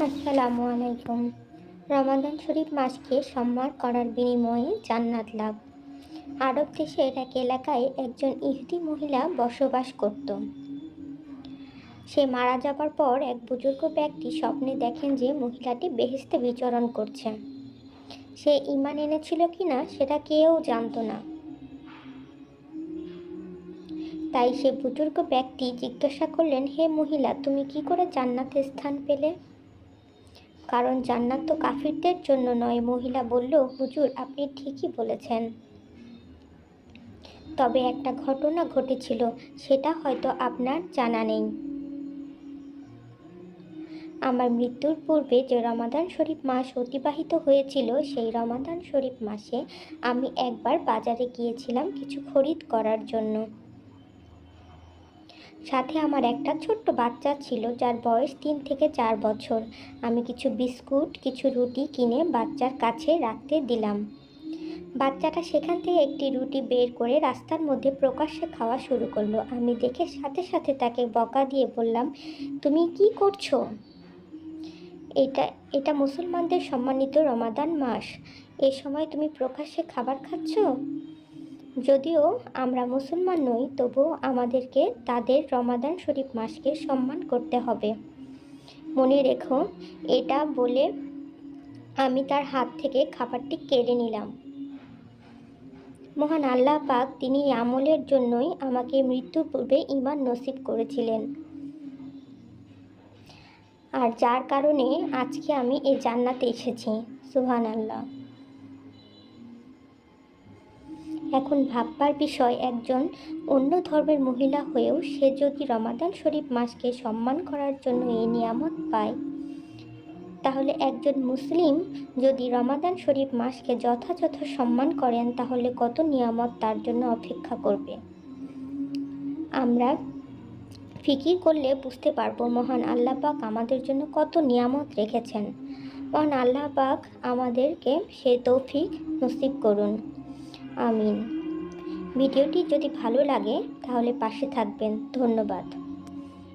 আসসালামু আলাইকুম। রমাদান শরীফ মাসকে সম্মান করার বিনিময়ে জান্নাত লাভ। আরব দেশের এক এলাকায় একজন ইহুদি মহিলা বসবাস করত। সে মারা যাবার পর এক বুজুর্গ ব্যক্তি স্বপ্নে দেখেন যে মহিলাটি বেহেশতে বিচরণ করছে। সে ঈমান এনেছিল কিনা সেটা কেউ জানত না। তাই সে বুজুর্গ ব্যক্তি জিজ্ঞাসা করলেন, হে মহিলা, তুমি কি করে জান্নাতে স্থান পেলে? কারণ জান্নাত তো কাফিরদের জন্য নয়। মহিলা বলল, হুজুর, আপনি ঠিকই বলেছেন, তবে একটা ঘটনা ঘটেছিল, সেটা হয়তো আপনার জানা নেই। আমার মৃত্যুর পূর্বে যে রমাদান শরীফ মাস অতিবাহিত হয়েছিল, সেই রমাদান শরীফ মাসে আমি একবার বাজারে গিয়েছিলাম কিছু খরিদ করার জন্য। সাথে আমার একটা ছোট্ট বাচ্চা ছিল, যার বয়স 3 থেকে 4 বছর। আমি কিছু বিস্কুট, কিছু রুটি কিনে বাচ্চার কাছে রাখতে দিলাম। বাচ্চাটা সেখান থেকে একটি রুটি বের করে রাস্তার মধ্যে প্রকাশ্যে খাওয়া শুরু করলো। আমি দেখে সাথে সাথে তাকে বকা দিয়ে বললাম, তুমি কি করছো? এটা এটা মুসলমানদের সম্মানিত রমাদান মাস, এ সময় তুমি প্রকাশ্যে খাবার খাচ্ছ? যদিও আমরা মুসলমান নই, তবুও আমাদেরকে তাদের রমাদান শরীফ মাসকে সম্মান করতে হবে, মনে রেখো। এটা বলে আমি তার হাত থেকে খাবারটি কেড়ে নিলাম। মহান আল্লাহ পাক তিনি এই আমলের জন্যই আমাকে মৃত্যুর পূর্বে ঈমান নসিব করেছিলেন, আর যার কারণে আজকে আমি এই জান্নাতে এসেছি। সুবহানাল্লাহ। এখন ভাববার বিষয়, একজন অন্য ধর্মের মহিলা হয়েও সে যদি রমাদান শরীফ মাসকে সম্মান করার জন্য এই নিয়ামত পায়, তাহলে একজন মুসলিম যদি রমাদান শরীফ মাসকে যথাযথ সম্মান করেন, তাহলে কত নিয়ামত তার জন্য অপেক্ষা করবে। আমরা ফিকির করলে বুঝতে পারবো মহান আল্লাহ পাক আমাদের জন্য কত নিয়ামত রেখেছেন। মহান আল্লাহ পাক আমাদেরকে সেই তৌফিক নসিব করুন, আমিন। ভিডিওটি যদি ভালো লাগে তাহলে পাশে থাকবেন। ধন্যবাদ।